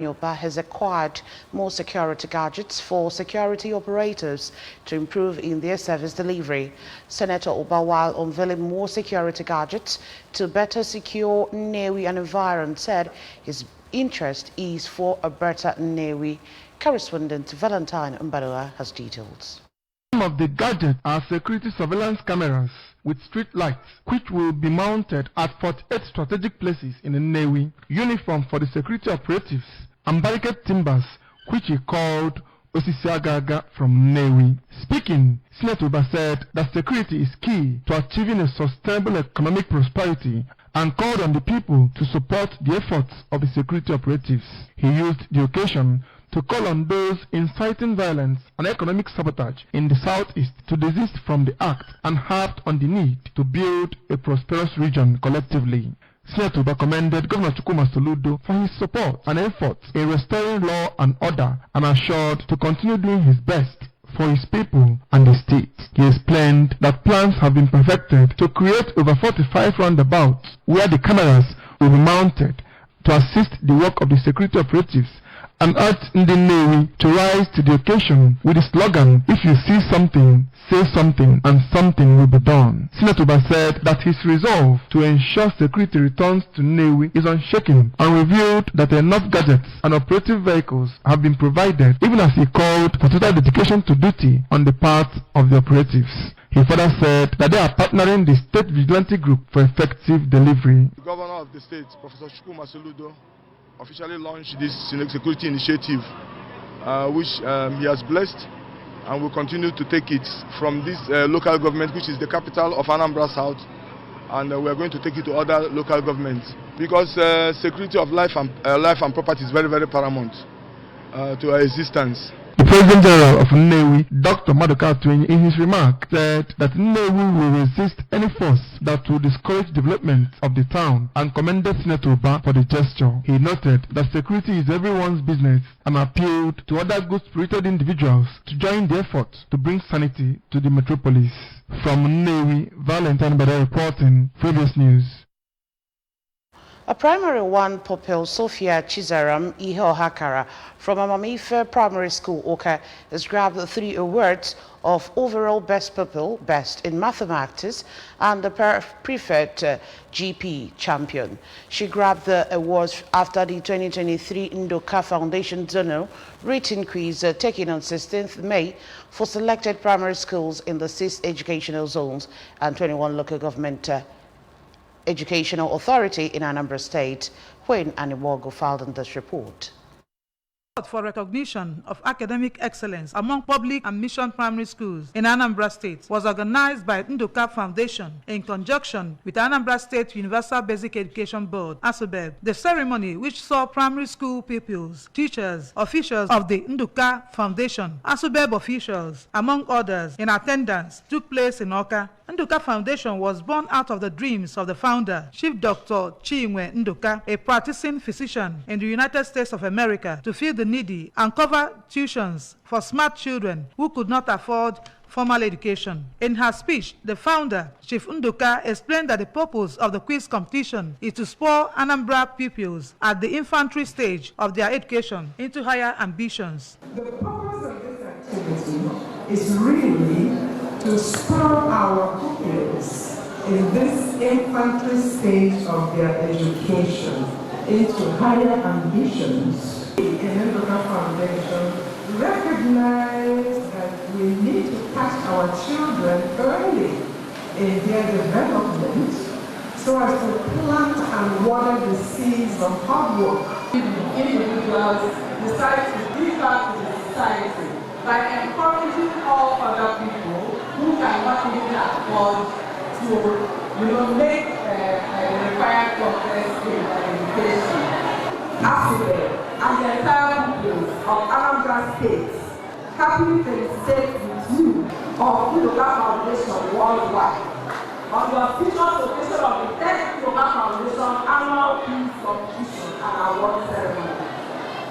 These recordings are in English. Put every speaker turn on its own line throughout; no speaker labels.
Yoba has acquired more security gadgets for security operators to improve in their service delivery. Senator Oba, while unveiling more security gadgets to better secure Nnewi and environment, said his interest is for a better Nnewi. Correspondent Valentine Mbadua has details.
Some of the gadgets are security surveillance cameras with street lights, which will be mounted at 48 strategic places in Nnewi, uniform for the security operatives, and barricade timbers, which he called Osisi Agaga from Nnewi. Speaking, Senator Oba said that security is key to achieving a sustainable economic prosperity and called on the people to support the efforts of the security operatives. He used the occasion to call on those inciting violence and economic sabotage in the southeast to desist from the act and harped on the need to build a prosperous region collectively. Senator Oba commended Governor Chukwuma Soludo for his support and efforts in restoring law and order and assured to continue doing his best for his people and the state. He explained that plans have been perfected to create over 45 roundabouts where the cameras will be mounted to assist the work of the security operatives, and urged Nnewi to rise to the occasion with the slogan, "If you see something, say something, and something will be done." Senator Oba said that his resolve to ensure security returns to Nnewi is unshaken and revealed that enough gadgets and operative vehicles have been provided, even as he called for total dedication to duty on the part of the operatives. He further said that they are partnering the State Vigilante Group for effective delivery.
The Governor of the state, Professor Chukwuma Soludo, officially launched this security initiative, which he has blessed, and will continue to take it from this local government, which is the capital of Anambra South, and we are going to take it to other local governments, because security of life and property is very, very paramount to our existence.
The President General of Nnewi, Dr. Maduka Atwenyi, in his remark said that Nnewi will resist any force that will discourage development of the town, and commended Senator Oba for the gesture. He noted that security is everyone's business and appealed to other good-spirited individuals to join the effort to bring sanity to the metropolis. From Nnewi, Valentine Mbadua reporting, Previous News.
A Primary 1 pupil, Sophia Chizaram Ihe-Ohakara from Amamife Primary School, Oka, has grabbed the 3 awards of overall Best Pupil, Best in Mathematics, and the Prefect GP Champion. She grabbed the awards after the 2023 Ndoka Foundation Zonal Written Quiz taken on 16th May for selected primary schools in the 6 educational zones and 21 local government Educational Authority in Anambra State. When Aniwogo filed in this report.
For recognition of academic excellence among public and mission primary schools in Anambra State was organized by Ndoka Foundation in conjunction with Anambra State Universal Basic Education Board, ASUBEB. The ceremony, which saw primary school pupils, teachers, officials of the Ndoka Foundation, ASUBEB officials, among others, in attendance, took place in Oka. Ndoka Foundation was born out of the dreams of the founder, Chief Dr. Chinwe Ndoka, a practicing physician in the United States of America, to feed the needy and cover tuitions for smart children who could not afford formal education. In her speech, the founder, Chief Ndoka, explained that the purpose of the quiz competition is to spur Anambra pupils at the infantry stage of their education into higher ambitions.
The purpose of this activity is really to spur our pupils in this infantry stage of their education into higher ambitions. In Ndoka Foundation, recognize that we need to catch our children early in their development so as to plant and water the seeds of hard work.
Individuals decide to give back to the society by encouraging all other people who cannot even afford to make the required progress in education. ASUBEB and the entire people of Anambra State happily felicitate with you of Ndoka Foundation worldwide on the official occasion of the 10th Ndoka Foundation annual quiz competition and award ceremony.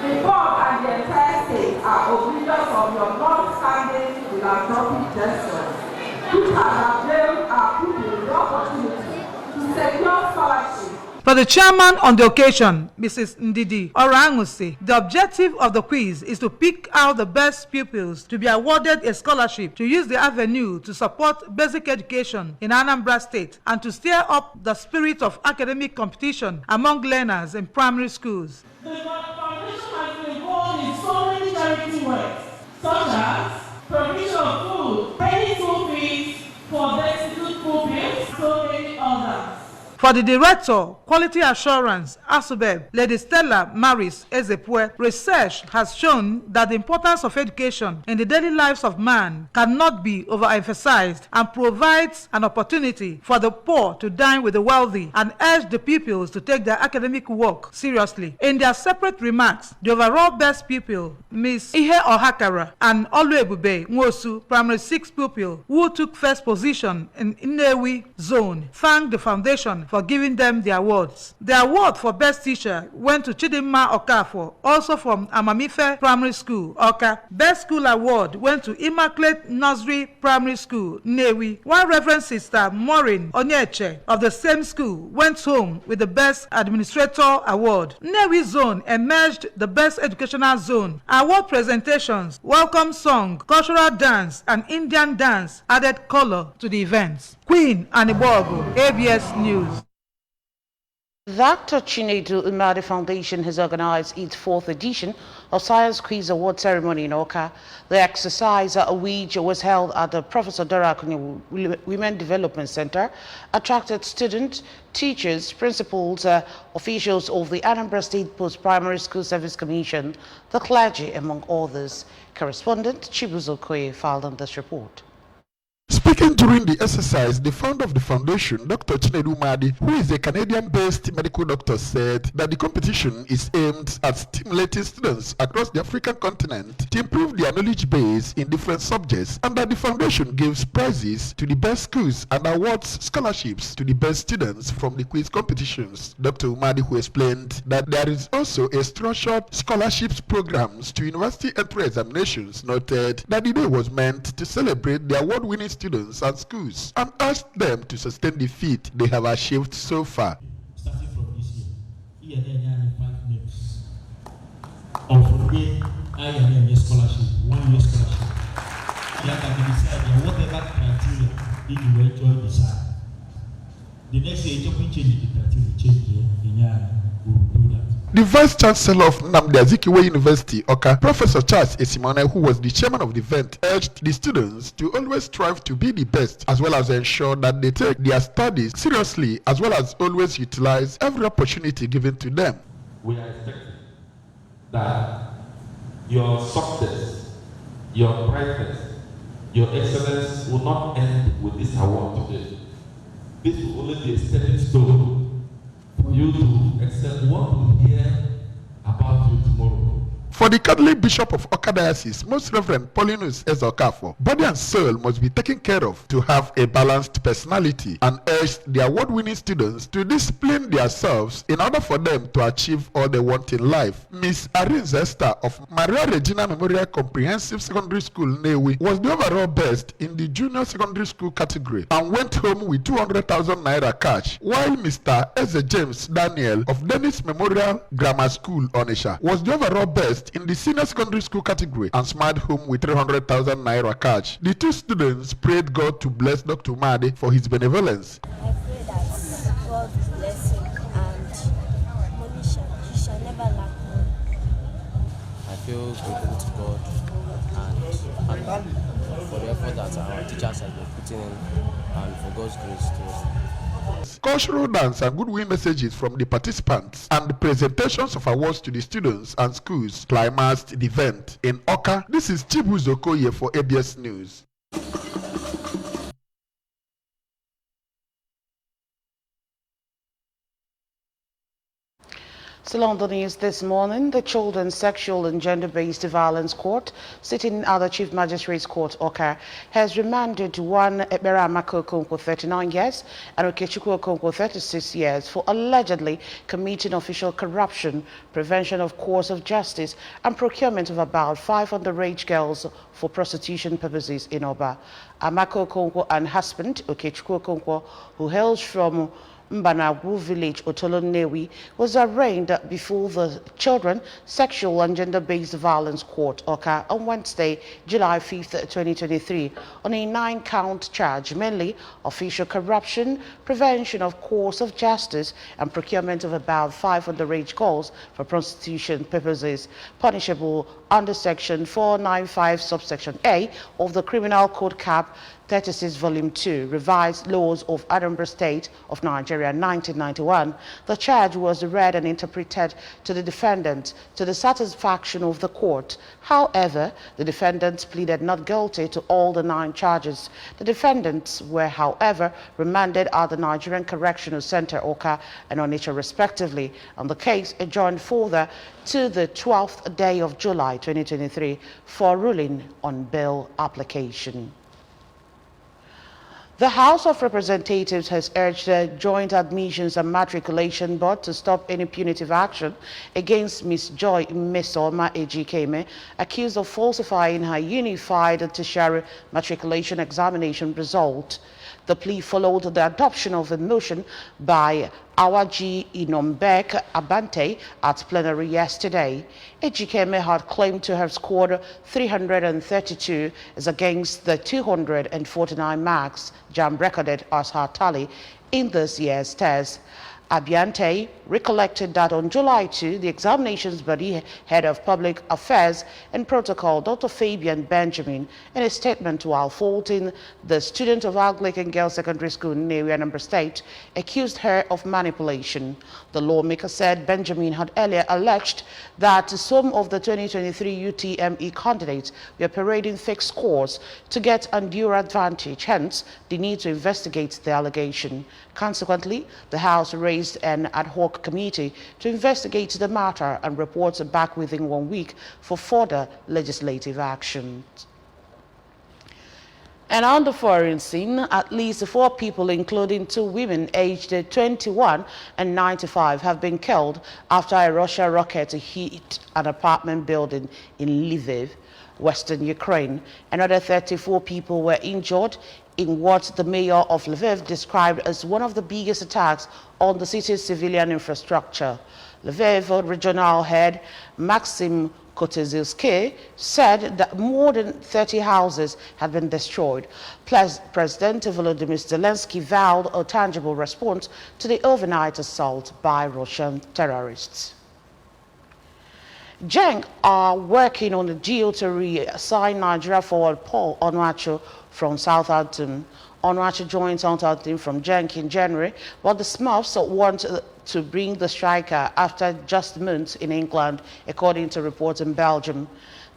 The board and the entire state are oblivious of your long-standing philanthropic gestures, which has availed our people the opportunity to secure scholarships
For the chairman on the occasion, Mrs. Ndidi Orangusi, the objective of the quiz is to pick out the best pupils to be awarded a scholarship to use the avenue to support basic education in Anambra State and to stir up the spirit of academic competition among learners in primary schools.
The foundation has been involved in so many charity works, such as provision of food, paying school fees for destitute pupils, so many others.
For the Director, Quality Assurance, ASUBEB, Lady Stella Maris Ezepue, research has shown that the importance of education in the daily lives of man cannot be overemphasized and provides an opportunity for the poor to dine with the wealthy and urge the pupils to take their academic work seriously. In their separate remarks, the overall best pupil, Ms. Ihe Ohakara, and Oluebube Nwosu, Primary 6 pupil, who took first position in Nnewi Zone, thanked the foundation for giving them the awards. The award for Best Teacher went to Chidinma Okafor, also from Amamife Primary School, Oka. Best School Award went to Immaculate Nursery Primary School, Nnewi. While Reverend Sister Maureen Onyeche of the same school went home with the Best Administrator Award. Nnewi Zone emerged the Best Educational Zone. Award presentations, welcome song, cultural dance, and Indian dance added color to the events. Queen Anibogo, ABS News.
The Dr. Chinedu Umade Foundation has organized its 4th edition of Science Quiz Award ceremony in Oka. The exercise, which was held at the Professor Dora Akunyili Women Development Center, attracted students, teachers, principals, officials of the Anambra State Post-Primary School Service Commission, the clergy, among others. Correspondent Chibuzo Koye filed on this report.
Speaking during the exercise, the founder of the foundation, Dr. Chinedu Umade, who is a Canadian-based medical doctor, said that the competition is aimed at stimulating students across the African continent to improve their knowledge base in different subjects, and that the foundation gives prizes to the best schools and awards scholarships to the best students from the quiz competitions. Dr. Umade, who explained that there is also a structured scholarships programs to university entry examinations, noted that the day was meant to celebrate the award-winning students and schools and asked them to sustain the feat they have achieved so far.
Starting from this year, there are 5 names of the IMM scholarship, 1 year scholarship. That can be decided whatever criteria you will enjoy decide. The next year, you can change the criteria, change we will do that.
The Vice Chancellor of Nnamdi Azikiwe University, Oka, Professor Charles Esimone, who was the chairman of the event, urged the students to always strive to be the best, as well as ensure that they take their studies seriously, as well as always utilize every opportunity given to them.
We are expecting that your success, your brightness, your excellence will not end with this award today. This will only be a stepping stone for you to accept what we hear about you tomorrow.
For the Catholic Bishop of Oka Diocese, Most Reverend Paulinus Ezokafo, body and soul must be taken care of to have a balanced personality, and urged the award-winning students to discipline themselves in order for them to achieve all they want in life. Miss Arin Zesta of Maria Regina Memorial Comprehensive Secondary School, Nnewi, was the overall best in the junior secondary school category and went home with 200,000 naira cash, while Mr. Eze James Daniel of Dennis Memorial Grammar School, Onisha, was the overall best in the senior secondary school category and smiled home with 300,000 naira cash. The 2 students prayed God to bless Dr. Umade for his benevolence.
I pray that God bless him and money he shall never lack money.
I feel grateful to God and for the effort that our teachers have been putting in and for God's grace to
Cultural dance and goodwill messages from the participants and the presentations of awards to the students and schools climaxed the event. In Oka, this is Chibuzo Koye for ABS News.
Still on the news this morning, the Children's Sexual and Gender-Based Violence Court, sitting at the Chief Magistrates Court, Oka, has remanded one Ebera Amako Okonkwo, 39 years, and Okechukwu Okonkwo, 36 years, for allegedly committing official corruption, prevention of course of justice, and procurement of about 5 underage girls for prostitution purposes in Oba. Amako Okonkwo and husband, Okechukwu Okonkwo, who hails from Mbanagwu Village, Otolo Nnewi, was arraigned before the Children, Sexual and Gender-Based Violence Court, OCA, on Wednesday, July 5th, 2023, on a 9-count charge, mainly official corruption, prevention of course of justice, and procurement of about 5 underage girls for prostitution purposes, punishable under Section 495, subsection A of the Criminal Code Cap 36, Volume 2, Revised Laws of Anambra State of Nigeria, 1991. The charge was read and interpreted to the defendant to the satisfaction of the court. However, the defendants pleaded not guilty to all the 9 charges. The defendants were, however, remanded at the Nigerian Correctional Center, OCA, and Onitsha, respectively, and the case adjourned further to the 12th day of July 2023 for ruling on bail application. The House of Representatives has urged the Joint Admissions and Matriculation Board to stop any punitive action against Ms. Joy Mmesoma Ejikeme, accused of falsifying her unified tertiary matriculation examination result. The plea followed the adoption of a motion by Awaji Inombek Abante at plenary yesterday. Ejikeme had claimed to have scored 332 as against the 249 marks JAMB recorded as her tally in this year's test. Abiante recollected that on July 2, the examinations body head of public affairs and protocol, Dr. Fabian Benjamin, in a statement while faulting the student of Anglican Girls Secondary School in Nnewi, Anambra State, accused her of manipulation. The lawmaker said Benjamin had earlier alleged that some of the 2023 UTME candidates were parading fake scores to get undue advantage, hence the need to investigate the allegation. Consequently, the House raised an ad hoc committee to investigate the matter and report back within 1 week for further legislative action. And on the foreign scene, at least 4 people, including 2 women aged 21 and 95, have been killed after a Russian rocket hit an apartment building in Lviv, western Ukraine. Another 34 people were injured in what the mayor of Lviv described as one of the biggest attacks on the city's civilian infrastructure. Lviv regional head Maxim Kotezilsky said that more than 30 houses had been destroyed. President Volodymyr Zelensky vowed a tangible response to the overnight assault by Russian terrorists. Genk are working on a deal to reassign Nigeria forward Paul Onuachu from Southampton. Onuachu joined Southampton from Genk in January, but the Smurfs want to bring the striker after just months in England, according to reports in Belgium.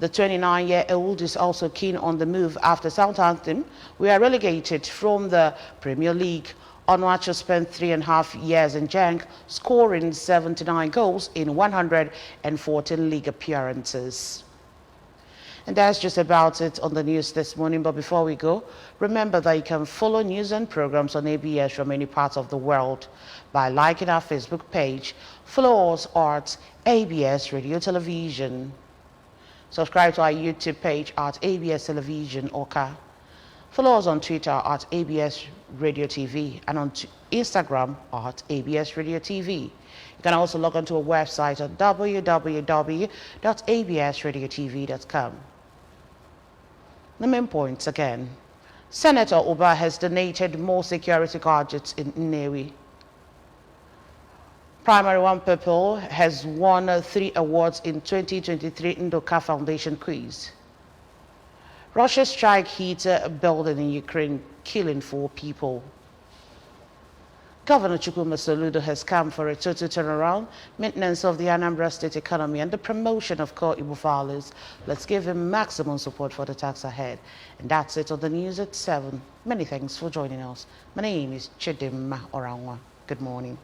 The 29-year-old is also keen on the move after Southampton were relegated from the Premier League. Onuachu spent 3.5 years in Genk, scoring 79 goals in 114 league appearances. And that's just about it on the news this morning. But before we go, remember that you can follow news and programs on ABS from any part of the world by liking our Facebook page. Follow us at ABS Radio Television. Subscribe to our YouTube page at ABS Television OCA. Follow us on Twitter at ABS Radio TV and on Instagram at ABS Radio TV. You can also log on to our website at www.absradiotv.com. The main points again. Senator Oba has donated more security gadgets in Nnewi. Primary One Purple has won 3 awards in 2023 Ndoka Foundation quiz. Russia strike hit a building in Ukraine, killing 4 people. Governor Chukwuma Soludo has come for a total turnaround, maintenance of the Anambra State economy, and the promotion of core Igbo values. Let's give him maximum support for the task ahead. And that's it on the news at 7. Many thanks for joining us. My name is Chidimma Oranwa. Good morning.